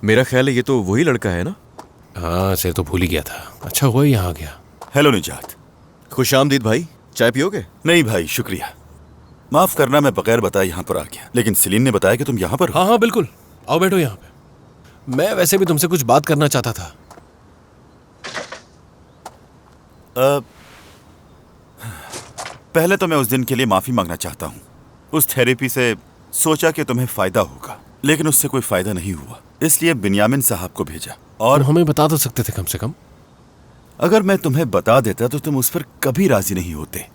मेरा ख्याल है ये तो वही लड़का है ना? हाँ, से तो भूल ही गया था। अच्छा हुआ यहाँ आ गया। हेलो निजात। खुशामदीद भाई, चाय पियोगे? नहीं भाई, शुक्रिया। माफ करना, मैं बगैर बताए यहाँ पर आ गया, लेकिन सेलिन ने बताया कि तुम यहाँ पर हो। हाँ हाँ बिल्कुल, आओ बैठो यहाँ पे। मैं वैसे भी तुमसे कुछ बात करना चाहता था। पहले तो मैं उस दिन के लिए माफी मांगना चाहता हूँ। उस थेरेपी से सोचा कि तुम्हें फायदा होगा, लेकिन उससे कोई फायदा नहीं हुआ, इसलिए बिन्यामिन साहब को भेजा। और हमें बता तो सकते थे कम से कम। अगर मैं तुम्हें बता देता तो तुम उस पर कभी राजी नहीं होते।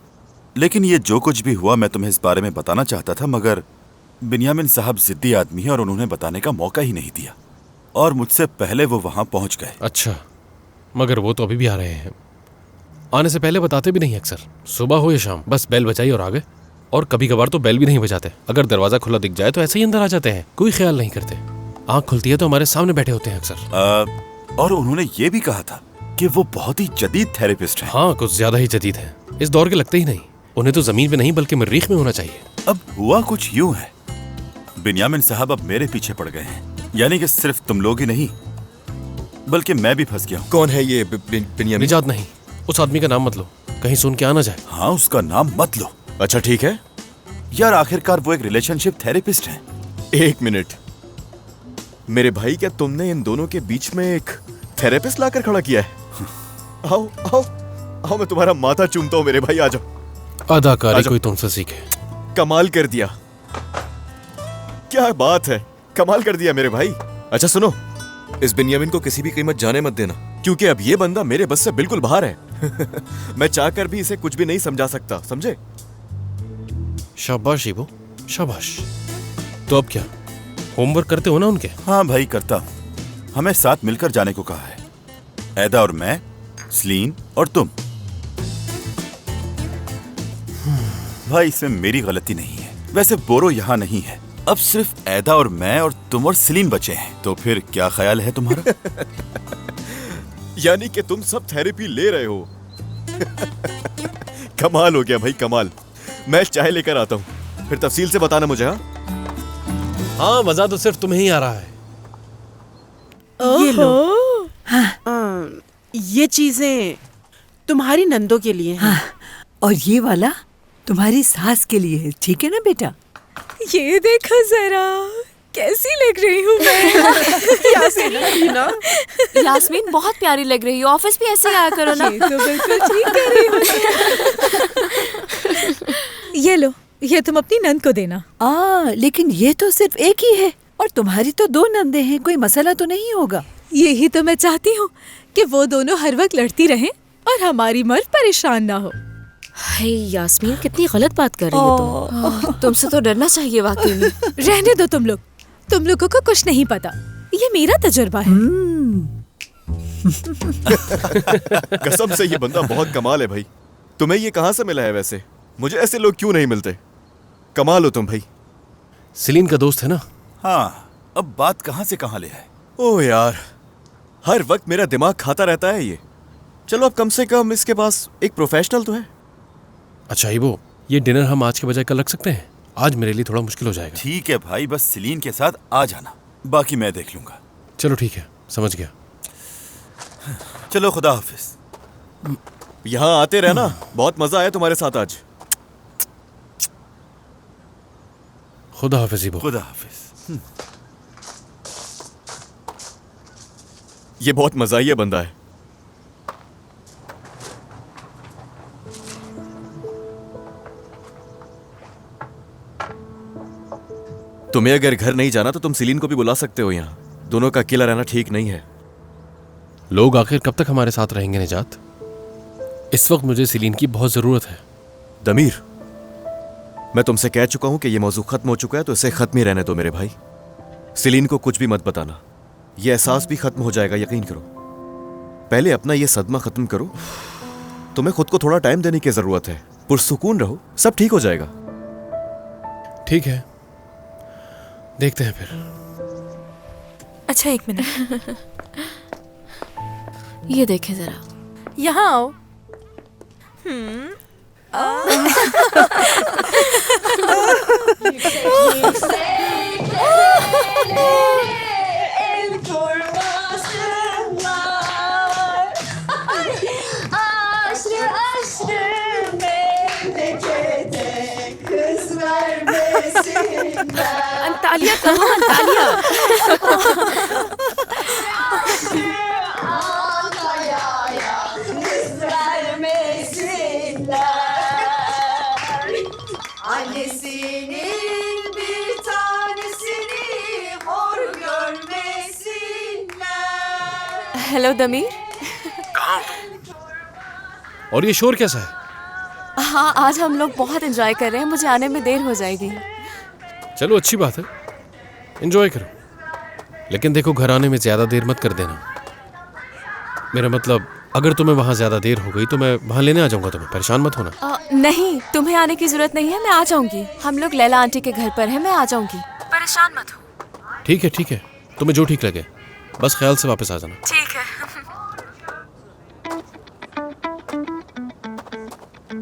लेकिन ये जो कुछ भी हुआ, मैं तुम्हें इस बारे में बताना चाहता था, मगर बिन्यामिन साहब जिद्दी आदमी है और उन्होंने बताने का मौका ही नहीं दिया, और मुझसे पहले वो वहां पहुंच गए। अच्छा, मगर वो तो अभी भी आ रहे हैं। आने से पहले बताते भी नहीं अक्सर, सुबह हो या शाम, बस बेल बजाई और आ गए। और कभी कभार तो बेल भी नहीं बजाते, अगर दरवाजा खुला दिख जाए तो ऐसे ही अंदर आ जाते हैं, कोई ख्याल नहीं करते। आंख खुलती है तो हमारे सामने बैठे होते हैं अक्सर। और उन्होंने ये भी कहा था कि वो बहुत ही जदीद थेरेपिस्ट हैं। हाँ, कुछ ज्यादा ही जदीद है, इस दौर के लगते ही नहीं। उन्हें तो जमीन पे नहीं बल्कि मरीख में होना चाहिए। अब हुआ कुछ यूं है, बिन्यामिन साहब अब मेरे पीछे पड़ गए हैं, यानी कि सिर्फ तुम लोग ही नहीं बल्कि मैं भी फंस गया हूँ। कौन है ये बिन्यामिन? निजात नहीं, उस आदमी का नाम मत लो, कहीं सुन के आना जाए। हाँ, उसका नाम मत लो। अच्छा ठीक है यार, आखिरकार वो एक रिलेशनशिप थेरेपिस्ट हैं। एक मिनट, मेरे भाई, क्या तुमने इन दोनों के बीच में एक थेरेपिस्ट लाकर खड़ा किया है? आओ आओ आओ, मैं तुम्हारा माथा चूमता हूँ मेरे भाई, आ जाओ। अदाकारी कोई तुमसे सीखे। कमाल कर दिया, क्या बात है, कमाल कर दिया मेरे भाई। अच्छा सुनो, इस बिन्यामिन को किसी भी कीमत जाने मत देना, क्योंकि अब ये बंदा मेरे बस से बिल्कुल बाहर है। मैं चाहकर भी इसे कुछ भी नहीं समझा सकता, समझे? शाबाश इबो, शाबाश। तो अब क्या, होमवर्क करते हो ना उनके? हाँ भाई, करता हूँ। हमें साथ मिलकर जाने को कहा है, ऐदा और मैं, सलीन और तुम। भाई, इसमें मेरी गलती नहीं है। वैसे बोरो यहाँ नहीं है, अब सिर्फ ऐदा और मैं और तुम और सलीन बचे हैं। तो फिर क्या ख्याल है तुम्हारा? यानी कि तुम सब थेरेपी ले रहे हो? कमाल हो गया भाई, कमाल। मैं चाय लेकर आता हूँ, फिर तफसील से बताना मुझे। हाँ, मजा तो सिर्फ तुम्हें ही आ रहा है। ये लो। हाँ। ये चीजें तुम्हारी नंदों के लिए हैं। हाँ, और ये वाला तुम्हारी सास के लिए है, ठीक है ना बेटा? ये देखो जरा, कैसी लग रही हूँ मैं। यास्मीन बहुत प्यारी लग रही हो, ऑफिस भी ऐसे ही आया करो ना। ये तो बिल्कुल ठीक कह रही हो। ये लो, ये तुम अपनी नंद को देना। लेकिन ये तो सिर्फ एक ही है और तुम्हारी तो 2 नंदे हैं, कोई मसला तो नहीं होगा? यही तो मैं चाहती हूँ कि वो दोनों हर वक्त लड़ती रहें और हमारी मर्द परेशान ना हो। हे यास्मीन, कितनी गलत बात कर रही हो तुम। तुमसे तो डरना चाहिए वाकई में। रहने दो तुम लोगों को कुछ नहीं पता, ये मेरा तजुर्बा है। कसम से ये बंदा बहुत कमाल है भाई। तुम्हें ये कहाँ से मिला है वैसे? मुझे ऐसे लोग क्यों नहीं मिलते? कमाल हो तुम भाई। सलीन का दोस्त है ना? हाँ, अब बात कहाँ से कहाँ ले है। ओह यार, हर वक्त मेरा दिमाग खाता रहता है ये। चलो, अब कम से कम इसके पास एक प्रोफेशनल तो है। अच्छा इबो, ये डिनर हम आज के बजाय कल रख सकते हैं? आज मेरे लिए थोड़ा मुश्किल हो जाएगा। ठीक है भाई, बस सलीन के साथ आ जाना, बाकी मैं देख लूंगा। चलो ठीक है, समझ गया। चलो, खुदा हाफिज। यहाँ आते रहना, बहुत मजा आया तुम्हारे साथ आज। खुदा हाफिज इबो। खुदा हाफिज। ये बहुत मजाहिया बंदा है। तुम्हें अगर घर नहीं जाना तो तुम सलीन को भी बुला सकते हो यहाँ। दोनों का अकेला रहना ठीक नहीं है। लोग आखिर कब तक हमारे साथ रहेंगे निजात? इस वक्त मुझे सलीन की बहुत जरूरत है। दमीर, मैं तुमसे कह चुका हूं कि यह मौजू खत्म हो चुका है, तो इसे खत्म ही रहने दो मेरे भाई। सलीन को कुछ भी मत बताना, यह एहसास भी खत्म हो जाएगा, यकीन करो। पहले अपना यह सदमा खत्म करो। तुम्हें खुद को थोड़ा टाइम देने की जरूरत है। पुरसुकून रहो, सब ठीक हो जाएगा। ठीक है, देखते हैं फिर। अच्छा, 1 मिनट। ये देखे जरा, यहाँ आओ। अंतालिया कहाँ Antalya? Annesinin bir tanesini hor görmesinler. Hello Demir. और ये शोर कैसा है? हाँ, आज हम लोग बहुत एंजॉय कर रहे हैं, मुझे आने में देर हो जाएगी। चलो अच्छी बात है, एंजॉय करो। लेकिन देखो, घर आने में ज्यादा देर मत कर देना। मेरा मतलब, अगर तुम्हें वहां ज्यादा देर हो गई तो मैं वहां लेने आ जाऊंगा तुम्हें, परेशान मत होना। नहीं, तुम्हें आने की जरूरत नहीं है, मैं आ जाऊंगी। हम लोग लैला आंटी के घर पर हैं, मैं आ जाऊंगी, परेशान मत हो। ठीक है, तुम्हें जो ठीक लगे, बस ख्याल से वापस आ जाना। ठीक।